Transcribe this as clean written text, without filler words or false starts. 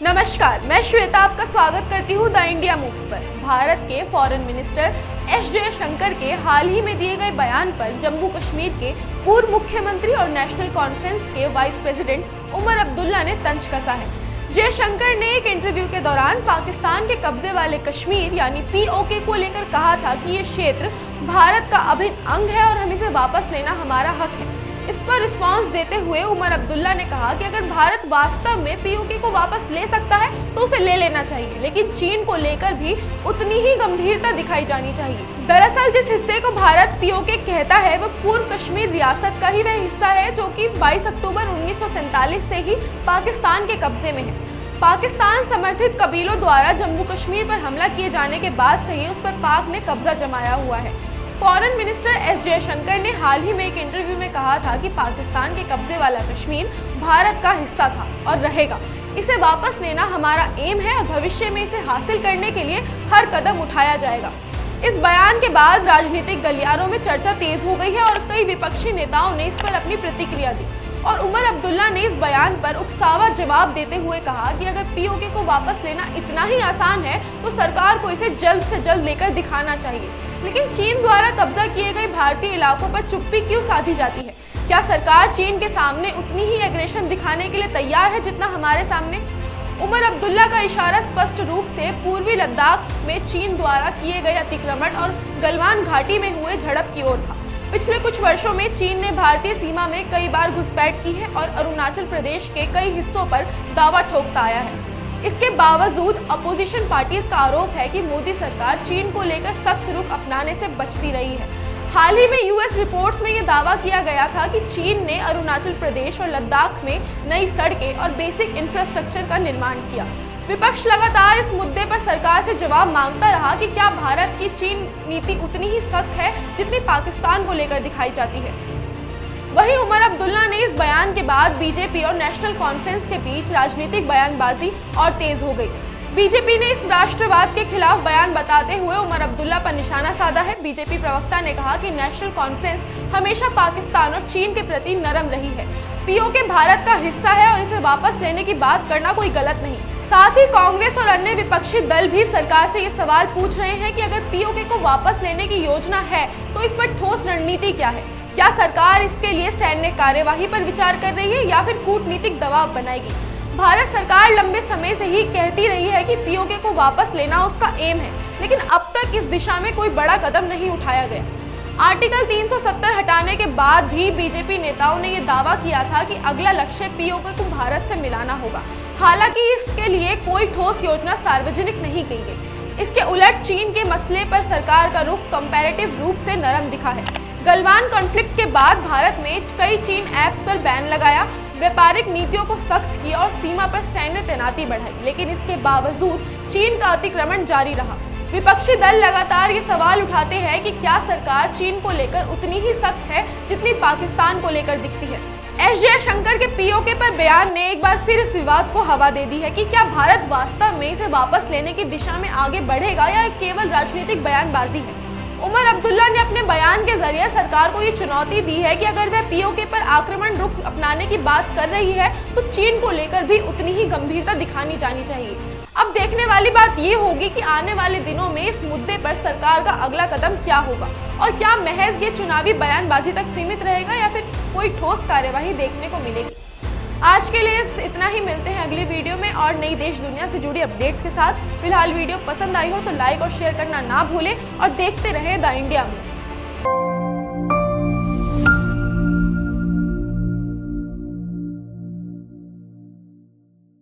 नमस्कार, मैं श्वेता आपका स्वागत करती हूँ द इंडिया मूव्स पर। भारत के फॉरेन मिनिस्टर एस जयशंकर के हाल ही में दिए गए बयान पर जम्मू कश्मीर के पूर्व मुख्यमंत्री और नेशनल कॉन्फ्रेंस के वाइस प्रेसिडेंट उमर अब्दुल्ला ने तंज कसा है। जयशंकर ने एक इंटरव्यू के दौरान पाकिस्तान के कब्जे वाले कश्मीर यानी पीओके को लेकर कहा था कि ये क्षेत्र भारत का अभिन्न अंग है और हम इसे वापस लेना हमारा हक है। इस पर रिस्पांस देते हुए उमर अब्दुल्ला ने कहा कि अगर भारत वास्तव में पीओके को वापस ले सकता है तो उसे ले लेना चाहिए, लेकिन चीन को लेकर भी उतनी ही गंभीरता दिखाई जानी चाहिए। दरअसल जिस हिस्से को भारत पीओके कहता है वह पूर्व कश्मीर रियासत का ही वह हिस्सा है जो कि 22 अक्टूबर 1947 से ही पाकिस्तान के कब्जे में है। पाकिस्तान समर्थित कबीलों द्वारा जम्मू कश्मीर पर हमला किए जाने के बाद से ही उस पर पाक ने कब्जा जमाया हुआ है। फॉरेन मिनिस्टर एस जयशंकर ने हाल ही में एक इंटरव्यू में कहा था कि पाकिस्तान के कब्जे वाला कश्मीर भारत का हिस्सा था और रहेगा। इसे वापस लेना हमारा एम है और भविष्य में इसे हासिल करने के लिए हर कदम उठाया जाएगा। इस बयान के बाद राजनीतिक गलियारों में चर्चा तेज हो गई है और कई विपक्षी नेताओं ने इस पर अपनी प्रतिक्रिया दी और उमर अब्दुल्ला ने इस बयान पर उकसावा जवाब देते हुए कहा कि अगर पीओके को वापस लेना इतना ही आसान है तो सरकार को इसे जल्द से जल्द लेकर दिखाना चाहिए। लेकिन चीन द्वारा कब्जा किए गए भारतीय इलाकों पर चुप्पी क्यों साधी जाती है? क्या सरकार चीन के सामने उतनी ही एग्रेशन दिखाने के लिए तैयार है जितना हमारे सामने? उमर अब्दुल्ला का इशारा स्पष्ट रूप से पूर्वी लद्दाख में चीन द्वारा किए गए अतिक्रमण और गलवान घाटी में हुए झड़प की ओर था। पिछले कुछ वर्षों में चीन ने भारतीय सीमा में कई बार घुसपैठ की है और अरुणाचल प्रदेश के कई हिस्सों पर दावा ठोकता आया है। इसके बावजूद अपोजिशन पार्टीज का आरोप है कि मोदी सरकार चीन को लेकर सख्त रुख अपनाने से बचती रही है। हाल ही में यूएस रिपोर्ट्स में यह दावा किया गया था कि चीन ने अरुणाचल प्रदेश और लद्दाख में नई सड़कें और बेसिक इंफ्रास्ट्रक्चर का निर्माण किया। विपक्ष लगातार इस मुद्दे पर सरकार से जवाब मांगता रहा कि क्या भारत की चीन नीति उतनी ही सख्त है जितनी पाकिस्तान को लेकर दिखाई जाती है। वहीं उमर अब्दुल्ला ने इस बयान के बाद बीजेपी और नेशनल कॉन्फ्रेंस के बीच राजनीतिक बयानबाजी और तेज हो गई। बीजेपी ने इस राष्ट्रवाद के खिलाफ बयान बताते हुए उमर अब्दुल्ला पर निशाना साधा है। बीजेपी प्रवक्ता ने कहा कि नेशनल कॉन्फ्रेंस हमेशा पाकिस्तान और चीन के प्रति नरम रही है। पीओके भारत का हिस्सा है और इसे वापस लेने की बात करना कोई गलत नहीं। साथ ही कांग्रेस और अन्य विपक्षी दल भी सरकार से ये सवाल पूछ रहे हैं कि अगर पीओके को वापस लेने की योजना है तो इस पर ठोस रणनीति क्या है? क्या सरकार इसके लिए सैन्य कार्यवाही पर विचार कर रही है या फिर कूटनीतिक दबाव बनाएगी? भारत सरकार लंबे समय से ही कहती रही है कि पीओके को वापस लेना उसका एम है, लेकिन अब तक इस दिशा में कोई बड़ा कदम नहीं उठाया गया। आर्टिकल 370 हटाने के बाद भी बीजेपी नेताओं ने यह दावा किया था कि अगला लक्ष्य पीओके को भारत से मिलाना होगा। हालांकि इसके लिए कोई ठोस योजना सार्वजनिक नहीं की गई। इसके उलट चीन के मसले पर सरकार का रुख कंपैरेटिव रूप से नरम दिखा है। गलवान कॉन्फ्लिक्ट के बाद भारत में कई चीन ऐप्स पर बैन लगाया, व्यापारिक नीतियों को सख्त किया और सीमा पर सैन्य तैनाती बढ़ाई, लेकिन इसके बावजूद चीन का अतिक्रमण जारी रहा। विपक्षी दल लगातार ये सवाल उठाते हैं कि क्या सरकार चीन को लेकर उतनी ही सख्त है जितनी पाकिस्तान को लेकर दिखती है। एस जयशंकर के पीओके पर बयान ने एक बार फिर इस विवाद को हवा दे दी है कि क्या भारत वास्तव में इसे वापस लेने की दिशा में आगे बढ़ेगा या केवल राजनीतिक बयानबाजी है। उमर अब्दुल्ला ने अपने बयान के जरिए सरकार को ये चुनौती दी है कि अगर वह पीओके पर आक्रमण रुख अपनाने की बात कर रही है तो चीन को लेकर भी उतनी ही गंभीरता दिखानी जानी चाहिए। अब देखने वाली बात ये होगी कि आने वाले दिनों में इस मुद्दे पर सरकार का अगला कदम क्या होगा और क्या महज ये चुनावी बयानबाजी तक सीमित रहेगा या फिर कोई ठोस कार्यवाही देखने को मिलेगी। आज के लिए इतना ही, मिलते हैं अगली वीडियो में और नई देश दुनिया से जुड़ी अपडेट्स के साथ। फिलहाल वीडियो पसंद आई हो तो लाइक और शेयर करना ना भूलें और देखते रहें द इंडिया मूव्स।